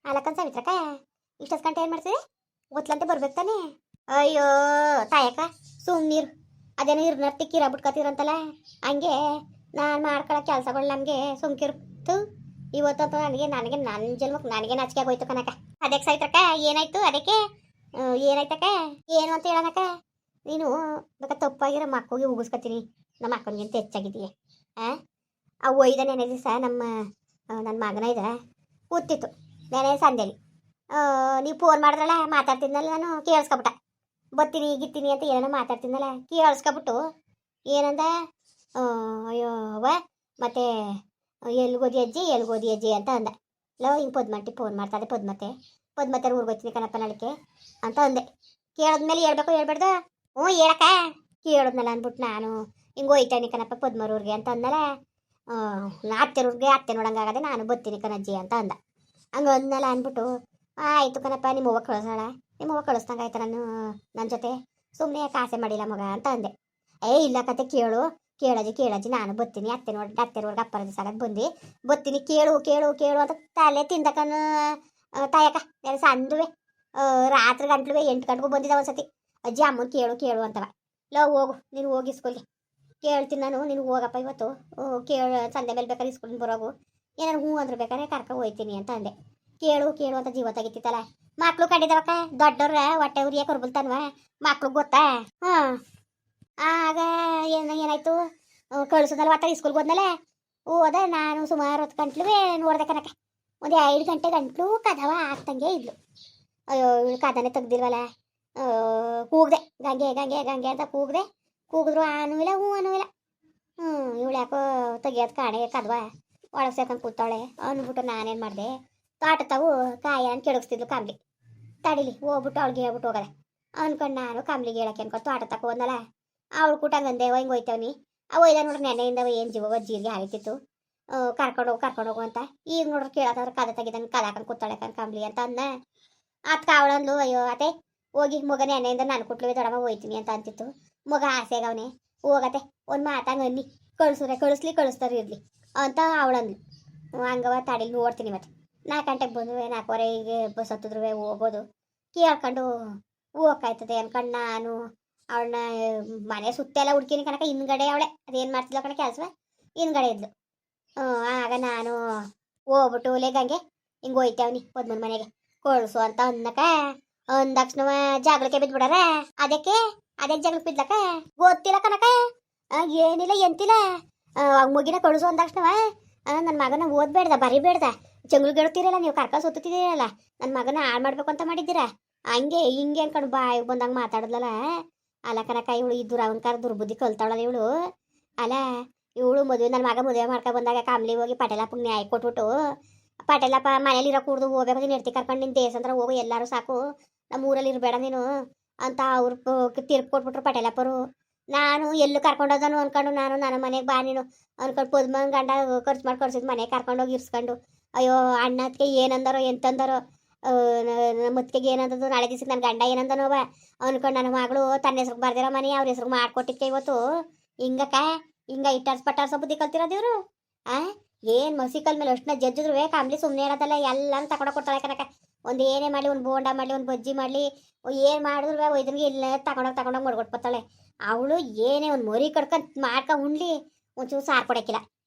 ಅಲಕ್ಕನ್ ಸಾವಿತ್ರಕ್ಕ ಇಷ್ಟೊತ್ತು ಗಂಟೆ ಏನು ಮಾಡ್ತೀವಿ ಗೊತ್ತಲಂತೆ ಬರ್ಬೇಕು ತಾನೆ. ಅಯ್ಯೋ ತಾಯಕ್ಕ ಸುಮ್ಮನೀರು, ಅದೇನೋ ಇರ್ನರ್ತಿ ಕಿರ ಬಿಟ್ಕೊತೀರಂತಲ್ಲ ಹಂಗೆ ನಾನು ಮಾಡ್ಕೊಳ್ಳೋ ಕೆಲಸಗಳು ನಮಗೆ ಸುಮ್ಕಿರ್ತು. ಇವತ್ತಂತೂ ನನಗೆ ನನಗೆ ನನ್ನ ಜನ್ಮಕ್ಕೆ ನನಗೆ ನಾಚಿಕೆ ಆಗೋಯ್ತು ಕನಕ. ಅದಕ್ಕೆ ಸಾಯ್ತಕ್ಕ ಏನಾಯ್ತು ಅದಕ್ಕೆ ಏನಾಯ್ತಕ್ಕ ಏನು ಅಂತ ಹೇಳನಕ್ಕ. ನೀನು ಬೇಕಾ ತಪ್ಪಾಗಿರೋ ಮಕ್ಕಳಿಗೆ ಉಗಿಸ್ಕೊತೀನಿ, ನಮ್ಮ ಅಕ್ಕನಿಗಿಂತ ಹೆಚ್ಚಾಗಿದ್ದೀಯ. ಆ ಒಯ್ದ ನೆನೆ ದಿವಸ ನನ್ನ ಮಗನ ಇದ ಕೂತಿತ್ತು ನೆನೆ ಸಂದೇಲಿ. ನೀವು ಫೋನ್ ಮಾಡಿದ್ರಲ್ಲ ಮಾತಾಡ್ತಿದ್ನಲ್ಲ, ನಾನು ಕೇಳಿಸ್ಕೊಬಿಟ್ಟ. ಬತ್ತೀನಿ ಗಿತ್ತೀನಿ ಅಂತ ಏನೋ ಮಾತಾಡ್ತಿದ್ನಲ್ಲ ಕೇಳಿಸ್ಕೊಬಿಟ್ಟು ಏನಂದ, ಅಯ್ಯೋ ಮತ್ತೆ ಎಲ್ಗೋದಿ ಅಜ್ಜಿ ಅಂತ ಅಂದ. ಹಿಂಗೆ ಪದ್ಮಂಟಿ ಫೋನ್ ಮಾಡ್ತಾಳೆ, ಪದ್ಮತ್ತೆ ಊರ್ಗೋಯ್ತೀನಿ ಕಣಪ್ಪ ನಾಳಿಕೆ ಅಂತ ಅಂದೆ. ಕೇಳಿದ್ಮೇಲೆ ಹೇಳ್ಬೇಕು ಹೇಳ್ಬೇಡ್ದು, ಹ್ಞೂ ಹೇಳಕ್ಕ ಕೇಳಿದ್ನಲ್ಲ ಅಂದ್ಬಿಟ್ಟು ನಾನು ಹಿಂಗೆ ಹೋಯ್ತಾನೆ ಕಣಪ್ಪ ಪದ್ಮರೂರ್ಗೆ ಅಂತ ಅಂದಲ್ಲ. ಅತ್ತೆರೂರ್ಗೆ ಅತ್ತೆ ನೋಡಂಗಾಗದೆ ನಾನು ಬತ್ತೀನಿ ಕಣಜ್ಜಿ ಅಂತ ಅಂದ. ಹಂಗೆ ಅಂದಲ್ಲ ಅಂದ್ಬಿಟ್ಟು ಆಯಿತು ಕಣಪ್ಪ ನಿಮ್ಮ ಅವ್ವ ಕಳಿಸೋಣ, ನಿಮ್ಮ ಅವ್ವ ಕಳಿಸ್ದಂಗೆ ಆಯ್ತು ನನ್ನ ಜೊತೆ, ಸುಮ್ಮನೆ ಯಾಕೆ ಆಸೆ ಮಾಡಿಲ್ಲ ಮಗ ಅಂತ ಅಂದೆ. ಇಲ್ಲ ಕತೆ ಕೇಳಜ್ಜಿ ನಾನು ಬತ್ತೀನಿ ಅತ್ತೆರೂರ್ಗೆ ಅಪ್ಪರ ದಿವಸ ಬಂದು ಬತ್ತೀನಿ ಕೇಳು ಅಂತ ತಲೆ ತಿಂದಕನು ತಾಯಕ್ಕ. ನಾನು ಸಂದುವೆ ರಾತ್ರಿ ಗಂಟ್ಲುವೆ 8 ಗಂಟೆಗೂ ಬಂದಿದ್ದ ಒಂದ್ಸತಿ. ಅಜ್ಜಿ ಅಮ್ಮನ ಕೇಳು ಅಂತವ. ಹೋಗು ನೀನು ಹೋಗಿ ಇಸ್ಕೊಳ್ಲಿ, ಕೇಳ್ತೀನಿ ನಾನು, ನೀನು ಹೋಗಪ್ಪ ಇವತ್ತು ಸಂದೆ ಮೇಲೆ ಬೇಕಾದ್ರೆ ಇಸ್ಕೊಂಡು ಬರೋಗು, ಏನಾರು ಹ್ಞೂ ಅಂದ್ರೆ ಬೇಕಾದ್ರೆ ಕರ್ಕೊಂಡು ಹೋಯ್ತೀನಿ ಅಂತ ಅಂದೆ. ಕೇಳು ಅಂತ ಜೀವ ತೆಗಿತಿತ್ತಲ್ಲ. ಮಕ್ಳು ಕಂಡಿದ್ದವಕ್ಕ ದೊಡ್ಡವ್ರ ಹೊಟ್ಟೆ ಉರಿಯ ಕೊರ್ಬಲ್ತಾನವ ಮಕ್ಳು ಗೊತ್ತಾ. ಆಗ ಏನಾಯ್ತು ಕಳ್ಸೋದಲ್ಲ ಒತ್ತ ಇಸ್ಕೂಲ್ಗೆ ಹೋದ್ನಲ್ಲ. ಹೋದ ನಾನು ಸುಮಾರು 10 ಗಂಟ್ಲುವೆ ನೋಡ್ದೆ ಕನಕ. ಒಂದು 5 ಗಂಟೆ ಗಂಟ್ಲು ಕದವ ಆಗ್ತಂಗೆ ಇದ್ಲು. ಅಯ್ಯೋ ಇವಳು ಕದನೆ ತೆಗ್ದಿಲ್ವಲ್ಲ. ಕೂಗ್ದೆ ಗಂಗೆ ಅಂತ ಕೂಗಿದ್ರು ಆನೂ ಇಲ್ಲ ಹ್ಞೂ ಅನ್ನೂ ಇಲ್ಲ. ಇವಳು ಯಾಕೋ ತೆಗಿಯೋದು ಕಾಣೆ ಕದವ ಒಳಗೆ ಸೇರ್ಕೊಂಡು ಕೂತಾಳೆ ಅಂದ್ಬಿಟ್ಟು ನಾನೇನು ಮಾಡಿದೆ, ತೋಟದವು ಕಾಯನ್ ಕೆಡಗಿಸ್ತಿದ್ಲು ಕಾಮ್ಲಿ. ತಡಿಲಿ ಹೋಗ್ಬಿಟ್ಟು ಅವಳಿಗೆ ಹೇಳ್ಬಿಟ್ಟು ಹೋಗದೆ ಅನ್ಕೊಂಡು ನಾನು ಕಾಮ್ಲಿಗೆ ಹೇಳಕ್ಕೆ ಅನ್ಕೊಂಡು ತೋಟ ತಕ ಹೋದ್ನಲ್ಲ. ಅವಳು ಕೂಟಂಗಂದೆ ಹಿಂಗೆ ಹೋಯ್ತವನಿ. ಒಯ್ದ ನೋಡ್ರಿ ನೆನೆಯಿಂದ ಏನು ಜೀವ ಜೀರಿಗೆ ಹಾರಿತಿತ್ತು. ಕರ್ಕೊಂಡು ಹೋಗು ಅಂತ. ಈಗ ನೋಡ್ರಿ ಕೇಳತ್ತಂದ್ರೆ ಕದ ತೆಗಿದಂಗೆ ಕದ ಹಾಕೊಂಡು ಕೂತಾಳೆ ಕಾಮ್ಲಿ ಅಂತ ಅಂದ. ಅತ್ ಕಾವಳಂದ್ಲು, ಅಯ್ಯೋ ಅತ್ತೆ ಹೋಗಿ ಮಗ ನೆನೆಯಿಂದ ನಾನು ಕುಟ್ಲು ದೊಡಮ್ಮ ಹೋಯ್ತೀನಿ ಅಂತ ಅಂತಿತ್ತು. ಮಗ ಆಸೆಗವನೆ ಹೋಗತ್ತೆ ಒಂದು ಮಾತಂಗೆ ಅನ್ನಿ ಕಳಿಸ್ತಾರೆ ಇರಲಿ ಅಂತ ಅವಳಂದ್ಲು. ಹಂಗವ ತಡಿಲಿ ನೋಡ್ತೀನಿ ಮತ್ತೆ 4 ಗಂಟೆಗೆ ಬಂದು 4:15ಗೆ ಬಸ್ ಹತ್ತಿದ್ರು ಹೋಗೋದು ಕೇಳ್ಕೊಂಡು ಹೋಗಾಯ್ತದೆ ಅನ್ಕೊಂಡು ನಾನು ಅವಳನ್ನ ಮನೆ ಸುತ್ತೆಲ್ಲ ಹುಡ್ಕಿನಿ ಕನಕ. ಹಿಂದ್ಗಡೆ ಅವಳೆ ಅದೇನು ಮಾಡ್ತಿದ್ಲ ಕಣ ಕೆಲಸ ಹಿಂದ್ಗಡೆ ಇದ್ಲು. ಆಗ ನಾನು ಹೋಗ್ಬಿಟ್ಟು ಲೇಗಂಗೆ ಹಿಂಗೆ ಹೋಯ್ತೇವನಿ ಪದ್ಮನ ಮನೆಗೆ ಕಳ್ಸು ಅಂತ ಅಂದಕ್ಷಣ ಜಗಳಕ್ಕೆ ಬಿದ್ಬಿಡಾರ. ಅದಕ್ಕೆ ಜಗಳಕ್ಕೆ ಬಿದ್ಲಕ್ಕ ಗೊತ್ತಿಲ್ಲ ಕನಕ. ಏನಿಲ್ಲ ಎಂತಿಲ್ಲ ಮುಗಿನ ಕಳಿಸು ಅಂದಕ್ಷಣವ ನನ್ನ ಮಗನ ಓದ್ಬೇಡ್ದ ಬರಿಬೇಡ್ದ ಜಂಗ್ಳಿಗೆ ಹೇಳ್ತೀರಲ್ಲ ನೀವು ಕರ್ಕೊಂಡು ಸುತ್ತಿದ್ದೀರಲ್ಲ ನನ್ನ ಮಗನ ಹಾಳು ಮಾಡ್ಬೇಕು ಅಂತ ಮಾಡಿದ್ದೀರಾ ಹಂಗೆ ಹಿಂಗೆ ಅನ್ಕೊಂಡು ಬಾಯಿ ಬಂದಂಗೆ ಮಾತಾಡಿದ್ಲಲ್ಲ. ಅಲ್ಲ ಕನಕ ಇವಳು ಇದ್ದು ಅವನ ದುರ್ಬುದ್ಧಿ ಕಲ್ತಾವಳಲ್ಲ ಇವಳು. ಅಲ್ಲ ಇವಳು ನನ್ನ ಮಗ ಮದುವೆ ಮಾಡ್ಕೊಂಡು ಬಂದಾಗ ಕಾಮ್ಲಿ ಹೋಗಿ ಪಟೇಲಪ್ಪಗೆ ನ್ಯಾಯ ಕೊಟ್ಬಿಟ್ಟು, ಪಟೇಲಪ್ಪ ಮನೇಲಿ ಇರೋ ಕೂಡ್ದು ಹೋಗ್ಬೇಕು ನೀನು ಎಡ್ತಿ ಕರ್ಕೊಂಡು ನಿನ್ನ ದೇಶಂದ್ರ ಹೋಗು ಎಲ್ಲರೂ ಸಾಕು ನಮ್ಮ ಊರಲ್ಲಿ ಇರಬೇಡ ನೀನು ಅಂತ ಅವ್ರು ತೀರ್ಪು ಕೊಟ್ಬಿಟ್ರು ಪಟೇಲಪ್ಪರು. ನಾನು ಎಲ್ಲೂ ಕರ್ಕೊಂಡೋದನು ಅನ್ಕೊಂಡು ನಾನು ನನ್ನ ಮನೆಗೆ ಬಾ ನೀನು ಅನ್ಕೊಂಡು ಪದ್ಮನ್ ಗಂಡ ಖರ್ಚು ಮಾಡಿ ಕಳ್ಸಿದ್ ಮನೆಗೆ ಕರ್ಕೊಂಡೋಗಿ ಇರ್ಸ್ಕೊಂಡು. ಅಯ್ಯೋ ಅಣ್ಣದಕ್ಕೆ ಏನಂದರೋ ಎಂತಂದರೋ, ಮುತ್ತಿಗೆ ಏನಂದದು ನಾಳೆ ದಿವ್ಸಕ್ಕೆ ನನ್ನ ಗಂಡ ಏನಂದನೋವ ಅನ್ಕೊಂಡು ನನ್ನ ಮಗಳು ತನ್ನ ಹೆಸ್ರಿಗೆ ಬರ್ದಿರೋ ಮನೆ ಅವ್ರ ಹೆಸ್ರಿಗೆ ಮಾಡ್ಕೊಟ್ಟಿದ್ಕೆ ಇವತ್ತು ಹಿಂಗ ಇಟ್ಟಾರ್ಸ ಬುದ್ಧಿ ಕಲ್ತಿರೋದು ಇವರು. ಏನು ಮಸಿಕಲ್ ಮೇಲೆ ಅಷ್ಟನ್ನ ಜಜ್ಜಿದ್ರು ಕಾಮ್ಲಿ ಸುಮ್ಮನೆ ಇರೋದಲ್ಲ, ಎಲ್ಲಾನು ತಗೊಂಡು ಕೊಡ್ತಾಳೆ ಕನಕ. ಒಂದು ಏನೇ ಮಾಡಲಿ, ಒಂದು ಬೋಂಡ ಮಾಡಲಿ, ಒಂದು ಬಜ್ಜಿ ಮಾಡಲಿ, ಏನು ಮಾಡಿದ್ರು ಒಯ್ದನ್ಗೆ ಇಲ್ಲ ತಗೊಂಡೋಗಿ ಮಡ್ಕೊಟ್ಬಿಡ್ತಾಳೆ ಅವಳು. ಏನೇ ಒಂದು ಮೊರಿ ಮಾಡ್ಕೊಂಡು ಉಣ್ಲಿ ಒಂಚೂರು ಸಾರು ಕೊಡೋಕ್ಕಿಲ್ಲ.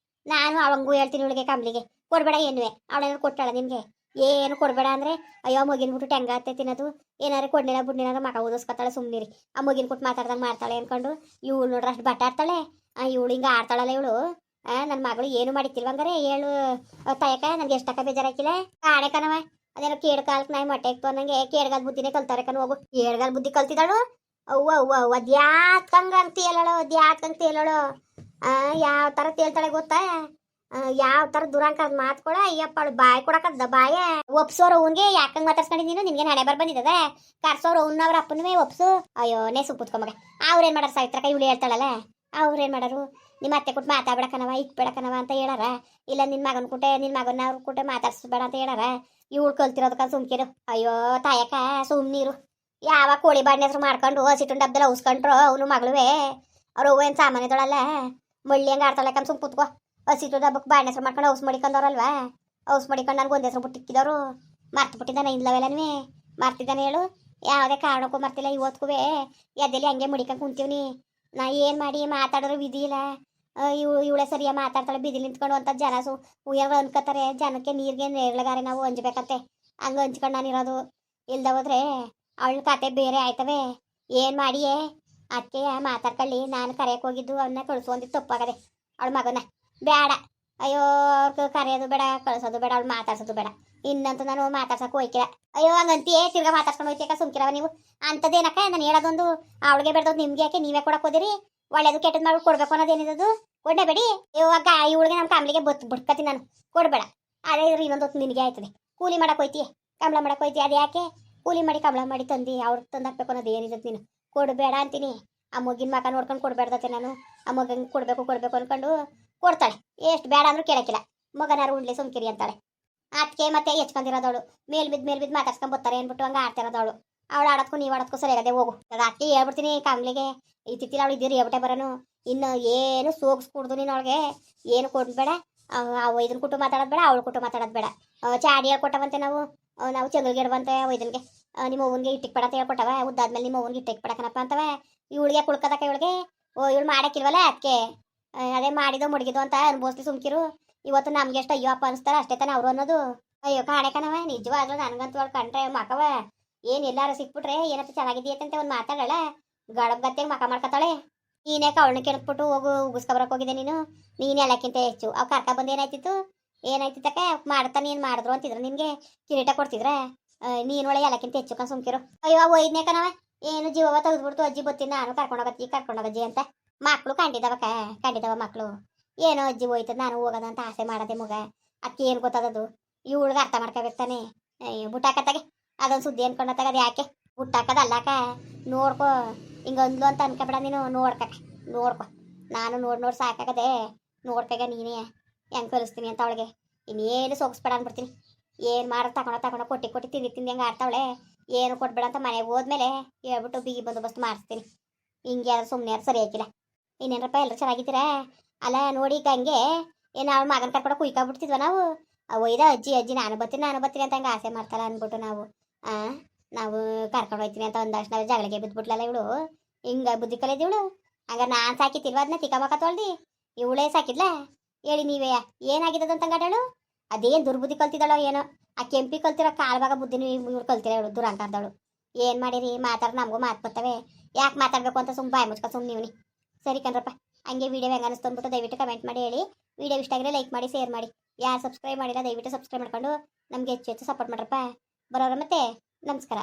ನಾನು ಅವಂಗೂ ಹೇಳ್ತೀನಿ ಇವಳಿಗೆ ಕಾಮ್ಲಿಗೆ ಕೊಡಬೇಡ ಏನುವೆ, ಅವಳೇನಾದ್ರು ಕೊಟ್ಟಾಳ ನಿನಗೆ ಏನು ಕೊಡಬೇಡ ಅಂದರೆ ಅಯ್ಯೋ ಮಗಿನ್ಬಿಟ್ಟು ಟೆಂಗ ಹತ್ತೆ ತಿನ್ನೋದು ಏನಾರು ಕೊಡ್ನಿಲ್ಲ ಬುಡ್ನಿಲ್ಲ ಮಗ ಓದಿಸ್ಕೊತಾಳೆ ಸುಮ್ಮನಿರಿ ಆ ಮಗಿನ ಕೊಟ್ಟು ಮಾತಾಡ್ದಂಗೆ ಮಾಡ್ತಾಳೆ ಅನ್ಕೊಂಡು ಇವಳು ನೋಡ್ರೆ ಅಷ್ಟು ಬಟ್ಟ ಆಡ್ತಾಳೆ. ಇವಳು ಹಿಂಗೆ ಆಡ್ತಾಳಲ್ಲ ಇವಳು. ನನ್ನ ಮಗಳು ಏನು ಮಾಡಿತ್ತಿಲ್ವಂಗಾರೆ ಹೇಳು ತಾಯಕ, ನನಗೆ ಎಷ್ಟಕ್ಕ ಬೇಜಾರಾಕಿಲ್ಲ ಕಾಣೆ ಕಣವ. ಅದೇನೋ ಕೇಡ್ಕಾಲಕ್ಕೆ ನಾಯಿ ಮೊಟ್ಟೆ ಇಕ್ತು ಅನ್ನಂಗೆ ಕೇಡ್ಗಾಲ ಬುದ್ಧಿನೇ ಕಲ್ತಾರೆ ಕಣ. ಹೋಗು ಕೇಡ್ಗಾಲ ಬುದ್ಧಿ ಕಲ್ತಿದ್ದಾಳು. ಅವ್ವ ಅದ್ಯಾತ್ಕಂಗ ಅಂತೇಳಳು ಯಾವ ಥರ ತೇಳ್ತಾಳೆ ಗೊತ್ತಾ, ಯಾವ ಥರ ದುರಾಂಕರದ ಮಾತ್ಕೊಳ. ಅಯ್ಯಪ್ಪ ಅವಳು ಬಾಯಿ ಕೊಡಕದ್ದ ಬಾಯ ಒಪ್ಸೋರು ಅವನ್ಗೆ ಯಾಕಂಗೆ ಮಾತಾಡ್ಸ್ಕೊಂಡಿದ್ದೀನಿ ನಿನ್ಗೆ ಹಣೆ ಬಂದಿದ್ದದ ಕರ್ಸೋರು ಅವ್ನವ್ರ ಅಪ್ಪನೇ ಒಪ್ಸು. ಅಯ್ಯೋ ನೇಸು ಕುತ್ಕೊಂಬಗ ಅವ್ರೇನು ಮಾಡಾರ ಸಾವಿತ್ರಕ ಇವಳು ಹೇಳ್ತಾಳಲ್ಲ, ಅವ್ರೇನು ಮಾಡಾರು ನಿಮ್ಮ ಅತ್ತೆ ಕೊಟ್ಟು ಮಾತಾಡ್ಬೇಡಕನವ ಇಕ್ಬೇಡಕನವ ಅಂತ ಹೇಳಾರ. ಇಲ್ಲ ನಿನ್ನ ಮಗನ ಅವ್ರ ಕೂಟೆ ಮಾತಾಡ್ಸ್ಬೇಡ ಅಂತ ಹೇಳಾರ. ಇವಳು ಕಲ್ತಿರೋದಕ್ಕ ಸುಮ್ಕಿರು. ಅಯ್ಯೋ ತಾಯಕ ಸುಮ್ನೀರು. ಯಾವ ಕೋಳಿ ಬಾಡಿನ ಹೆಸ್ರು ಮಾಡ್ಕೊಂಡು ಹಸಿಟ್ಟು ಡಬ್ಬೆಲ್ಲ ಉಸ್ಕೊಂಡ್ರು ಅವನು ಮಗಳುವೆ. ಅವ್ರು ಏನು ಸಾಮಾನ್ಯದೊಳಲ್ಲ ಮಳ್ಳಿ ಹಂಗೆ ಆಡ್ತಾಳೆ ಸುಮ್ ಕೂತ್ಕೋ. ಹಸಿಟ್ಟು ಡಬ್ಬಕ್ಕೆ ಬಾಡಿನ ಹೆಸ್ರು ಮಾಡ್ಕೊಂಡು ಔಸ್ ಮಡಿಕೊಂಡವ್ರಲ್ವಾ, ಔಸ್ ಮಡಿಕೊಂಡು ನನಗೆ ಒಂದು ಹೆಸ್ರು ಬಿಟ್ಟಿಕ್ಕಿದವರು ಮರ್ತು ಬಿಟ್ಟಿದ್ದಾನೆ ಇಲ್ಲವೆಲ್ಲನೂ ಮರ್ತಿದ್ದಾನೆ ಹೇಳು. ಯಾವುದೇ ಕಾರಣಕ್ಕೂ ಮರ್ತಿಲ್ಲ. ಇವತ್ತಿಗೂ ಎದ್ದೆಲ್ಲಿ ಹಂಗೆ ಮುಡಿಕೊಂಡು ಕುಂತೀವ್ನಿ. ನಾ ಏನು ಮಾಡಿ ಮಾತಾಡೋರು ವಿಧಿ ಇಲ್ಲ. ಇವಳೆ ಸರಿಯಾಗಿ ಮಾತಾಡ್ತಾಳೆ ಬಿದಿಲು ನಿಂತ್ಕೊಂಡು ಅಂತ ಜನ ಉಯ್ಯಾಗ ಅನ್ಕೋತಾರೆ. ಜನಕ್ಕೆ ನೀರಿಗೆ ನೇರ್ಳಗಾರೆ ನಾವು ಹಂಚ್ಬೇಕಂತೆ. ಹಂಗೆ ಹಂಚ್ಕೊಂಡು ನಾನು ಇರೋದು. ಇಲ್ದ ಹೋದ್ರೆ ಅವಳ ಕತೆ ಬೇರೆ ಆಯ್ತವೆ. ಏನು ಮಾಡಿಯೇ ಅದಕ್ಕೆ ಮಾತಾಡ್ಕೊಳ್ಳಿ. ನಾನು ಕರೆಯಕ್ಕೆ ಹೋಗಿದ್ದು ಅವನ್ನ ಕಳಿಸು ಅಂದಿದ್ದು ತಪ್ಪಾಗದೆ ಅವಳ ಮಗನ. ಬೇಡ ಅಯ್ಯೋ, ಕರೆಯೋದು ಬೇಡ, ಕಳ್ಸೋದು ಬೇಡ, ಅವಳು ಮಾತಾಡ್ಸೋದು ಬೇಡ. ಇನ್ನಂತೂ ನಾನು ಮಾತಾಡ್ಸಕ್ಕೆ ಹೋಯ್ಕಿಲ್ಲ. ಅಯ್ಯೋ ಹಂಗಂತೀಯೇ ತಿರ್ಗಾ ಮಾತಾಡ್ಸ್ಕೊಂಡು ಹೋಯ್ತಿಯಕ್ಕ ಸುಮ್ಕಿರವ ನೀವು. ಅಂಥದ್ದೇನಕ್ಕ ನಾನು ಹೇಳೋದೊಂದು ಅವಳಿಗೆ ಬೇಡದೋದು ನಿಮ್ಗೆ ಯಾಕೆ ನೀವೇ ಕೊಡಕ್ಕೆ ಹೋದಿರಿ? ಒಳ್ಳೇದು ಕೆಟ್ಟದ್ದು ಮಾಡಿ ಕೊಡ್ಬೇಕು ಅನ್ನೋದೇನಿರೋದು ಕೊಡಬೇಡಿ. ಇವಾಗ ಇವಳಿಗೆ ನಮ್ಮ ಕಾಮ್ಲಿಗೆ ಬಿಡ್ಕತೀನಿ ನಾನು. ಕೊಡಬೇಡ. ಅದೇ ಇನ್ನೊಂದು ಹೊತ್ತು ನಿನಗೆ ಆಯ್ತದೆ. ಕೂಲಿ ಮಾಡಕ್ಕೆ ಹೋಯ್ತಿ, ಕಂಬಳ ಮಾಡಕ್ಕೆ ಹೋಯ್ತಿ. ಅದು ಯಾಕೆ ಕೂಲಿ ಮಾಡಿ ಕಂಬಳ ಮಾಡಿ ತಂದು ಅವ್ರಿಗೆ ತಂದಾಕ್ಬೇಕು ಅನ್ನೋದು ಏನಿರುತ್ತೆ ನೀನು? ಕೊಡಬೇಡ ಅಂತೀನಿ. ಆ ಮಗಿನ ಮಕ ನೋಡ್ಕೊಂಡು ಕೊಡಬೇಡ್ದತ್ತೆ ನಾನು. ಆ ಮಗಂಗೆ ಕೊಡಬೇಕು ಅನ್ಕೊಂಡು ಕೊಡ್ತಾಳೆ. ಎಷ್ಟು ಬೇಡ ಅಂದ್ರೂ ಕೇಳಕ್ಕಿಲ್ಲ. ಮಗನಾರು ಉಂಡ್ಲಿ ಸುಮ್ಕಿರಿ ಅಂತಾಳೆ. ಅದಕ್ಕೆ ಮತ್ತೆ ಹೆಚ್ಕೊಂಡಿರೋದವಳು. ಮೇಲ್ ಬಿದ್ದು ಮಾತಾಡ್ಸ್ಕೊಂಡ್ ಬರ್ತಾರೆ ಅಂದ್ಬಿಟ್ಟು ಹಂಗೆ ಆಡ್ತಿರೋದವಳು. ಅವಳು ಆಡೋದಕ್ಕೂ ನೀವು ಆಡೋದಕ್ಕೂ ಸರಿಯಾಗದೆ ಹೋಗು. ಅದಕ್ಕೆ ಹೇಳ್ಬಿಡ್ತೀನಿ ಕಾಮ್ಲಿಗೆ, ಈ ತಿತ್ತಿಲ ಅವಳು ಇದ್ದೀರಿ ಹೇಳ್ಬಿಟ್ಟೆ ಬರೋನು. ಇನ್ನು ಏನು ಸೋಗಿಸ್ಕೊಡ್ದು ನೀನು ಅವಳಿಗೆ. ಏನು ಕೊಡ್ಬೇಡ. ಇದನ್ನ ಕೊಟ್ಟು ಮಾತಾಡೋದು ಬೇಡ, ಅವಳು ಕೊಟ್ಟು ಮಾತಾಡೋದು ಬೇಡ. ಚಾಡಿ ಹೇಳ್ಕೊಟ್ಟವಂತೆ ನಾವು ಚಂದ್ರಿಗೆ ಇಡುವಂತೆ ವೈದನ್ಗೆ. ನಿಮ್ಮ ಅವ್ವನಿಗೆ ಇಟ್ಟಿಗೆ ಪಡತ ಹೇಳ್ಕೊಟ್ಟವ. ಉದ್ದಾದ್ಮೇಲೆ ನಿಮ್ಮ ಅವ್ವನಿಗೆ ಇಟ್ಟಿಗೆ ಪಡಕನಪ್ಪ ಅಂತವ. ಇವಳಿಗೆ ಕುಳ್ಕದಕ್ಕ ಇವಳಿಗೆ. ಇವಳು ಮಾಡಕ್ಕಿಲ್ವಲ್ಲ ಅದಕ್ಕೆ. ಅದೇ ಮಾಡಿದೋ ಮುಡುಗಿದೋ ಅಂತ ಅನ್ಬೋಸ್ಲಿ ಸುಮ್ಕಿರು. ಇವತ್ತು ನಮ್ಗೆ ಎಷ್ಟು ಅಯ್ಯೋ ಅಪ್ಪ ಅನಿಸ್ತಾರ ಅಷ್ಟೇ ತಾನೆ ಅವರು ಅನ್ನೋದು. ಅಯ್ಯೋ ಕಾಣೆಕನವ ನಿಜವಾಗ್ಲೂ ನನಗಂತೂ ಅವಳು ಕಂಡ್ರೆ ಮಕವ ಏನು ಎಲ್ಲಾರು ಸಿಕ್ಬಿಟ್ರೆ ಏನಂತ ಚೆನ್ನಾಗಿದೆಯಂತೆ ಒಂದು ಮಾತಾಡಲ್ಲ. ಗಡಬ್ ಗತ್ತೆಗೆ ಮಕ ಮಾಡ್ಕೊತಾಳೆ. ನೀನೇ ಅವಳನ್ನ ಕೆಣಕ್ಬಿಟ್ಟು ಹೋಗು ಉಗಿಸ್ಕೊಬರಕ್ಕೆ ಹೋಗಿದೆ ನೀನು ಎಲ್ಲಕ್ಕಿಂತ ಹೆಚ್ಚು. ಅವ್ ಕರ್ಕ ಬಂದು ಏನಾಯ್ತಿತ್ತಕ್ಕ ಮಾಡ್ತಾನೆ ಏನು ಮಾಡಿದ್ರು ಅಂತಿದ್ರು ನಿನ್ಗೆ ಕಿರೀಟ ಕೊಡ್ತಿದ್ರ. ನೀನೊಳೆ ಎಲ್ಲಕ್ಕಿಂತ ಹೆಚ್ಚು ಸುಮ್ಕಿರು. ಅಯ್ಯೋ ಒಯ್ದನೇ ಕಣವ ಏನು ಜೀವವ ತೆಗೆದ್ಬಿಡ್ತು. ಅಜ್ಜಿ ಬತ್ತೀನಿ ನಾನು ಕರ್ಕೊಂಡೋಗಜ್ಜಿ ಅಂತ. ಮಕ್ಕಳು ಕಂಡಿದವ ಮಕ್ಕಳು. ಏನೋ ಅಜ್ಜಿ ಹೋಯ್ತದ ನಾನು ಹೋಗೋದಂತ ಆಸೆ ಮಾಡದೆ ಮಗ. ಅಕ್ಕಿ ಏನು ಗೊತ್ತದದು? ಇವಳಿಗೆ ಅರ್ಥ ಮಾಡ್ಕೋಬೇಕು ತಾನೆ. ಬುಟ್ಟಾಕತ್ತಾಗೆ ಅದೊಂದು ಸುದ್ದಿ ಅನ್ಕೊಂಡತ್ತಾಗ ಅದು ಯಾಕೆ ಬುಟ್ಟಾಕದ ಅಲ್ಲಾಕ. ನೋಡ್ಕೊ ಹಿಂಗೊಂದ್ಲು ಅಂತ ಅನ್ಕೊಬೇಡ ನೀನು. ನೋಡ್ಕೊ ನಾನು ನೋಡಿ ಸಾಕಾಗದೆ. ನೋಡ್ಕಾಗ ನೀನೇ ಹೆಂಗೆ ಕಲಿಸ್ತೀನಿ ಅಂತ ಅವಳಿಗೆ. ಇನ್ನೇನು ಸೋಗಿಸ್ಬೇಡ ಅಂದ್ಬಿಡ್ತೀನಿ. ಏನು ಮಾಡೋದು ತಗೊಂಡ ಕೊಟ್ಟಿ ತಿಂದು ಹೆಂಗೆ ಆಡ್ತಾವಳೆ. ಏನು ಕೊಟ್ಬೇಡ ಅಂತ ಮನೆಗೆ ಹೋದ್ಮೇಲೆ ಹೇಳ್ಬಿಟ್ಟು ಬಿಗಿ ಬಂದೋಬಸ್ತು ಮಾಡಿಸ್ತೀನಿ. ಹಿಂಗೆ ಯಾರು ಸುಮ್ಮನೆ ಯಾರು ಸರಿ ಹಾಕಿಲ್ಲ. ಇನ್ನೇನಪ್ಪ ಎಲ್ಲರೂ ಚೆನ್ನಾಗಿದ್ದೀರಾ? ಅಲ್ಲ ನೋಡಿ ಹಂಗೆ ಏನು ಅವಳು ಮಗನ ಕರ್ಕೊಂಡು ಕುಯ್ಕೊಂಡ್ಬಿಡ್ತಿದ್ವ ನಾವು. ಒಯ್ದ ಅಜ್ಜಿ ನಾನು ಬರ್ತೀನಿ ಅಂತ ಹಂಗೆ ಆಸೆ ಮಾಡ್ತಾರ ಅಂದ್ಬಿಟ್ಟು ನಾವು ಕರ್ಕೊಂಡು ಹೋಗ್ತೀನಿ ಅಂತ ಒಂದಷ್ಟು ನಾವು ಜಗಳಿಗೆ ಬಿದ್ದುಬಿಟ್ಲಲ್ಲ ಇವಳು. ಹಿಂಗೆ ಬುದ್ಧಿ ಕಲಿಯೋದು ಇವಳು. ಹಂಗ ನಾನು ಸಾಕಿತ್ತಿಲ್ವ ಅದನ್ನ ತಿಕ್ಕಮಕ್ಕ ತೊಳ್ದು ಇವಳೇ ಸಾಕಿದ್ಲ. ಹೇಳಿ ನೀವೇ ಏನಾಗಿದ್ದದಂತ ಗಂಡಳು ಅದೇನು ದುರ್ಬುದ್ಧಿ ಕಲ್ತಿದ್ದಾಳೋ ಏನೋ. ಆ ಕೆಂಪಿ ಕಲ್ತಿರೋ ಕಾಲು ಭಾಗ ಬುದ್ಧಿನೂ ಇವಳು ಕಲ್ತಿರೋ ಇವಳು ದುರಂಕಾರ್ದವಳು. ಏನು ಮಾಡಿರಿ ಮಾತಾಡ ನಮಗೂ ಮಾತು ಬರ್ತವೆ. ಯಾಕೆ ಮಾತಾಡಬೇಕು ಅಂತ ಬಾಯಿ ಮುಚ್ಕೊ ನೀವ್ನಿ. ಸರಿ ಕಣ್ರಪ್ಪ. ಹಂಗೆ ವಿಡಿಯೋ ಹೆಂಗೆ ಅನಿಸ್ತು ಅಂದ್ಬಿಟ್ಟು ದಯವಿಟ್ಟು ಕಮೆಂಟ್ ಮಾಡಿ ಹೇಳಿ. ವಿಡಿಯೋ ಇಷ್ಟ ಆಗಿದ್ರೆ ಲೈಕ್ ಮಾಡಿ ಶೇರ್ ಮಾಡಿ. ಯಾರು ಸಬ್ಸ್ಕ್ರೈಬ್ ಮಾಡಿಲ್ಲ ದಯವಿಟ್ಟು ಸಬ್ಸ್ಕ್ರೈಬ್ ಮಾಡ್ಕೊಂಡು ನಮಗೆ ಹೆಚ್ಚು ಸಪೋರ್ಟ್ ಮಾಡ್ರಪ್ಪ. ಬರೋರ ಮತ್ತೆ ನಮಸ್ಕಾರ.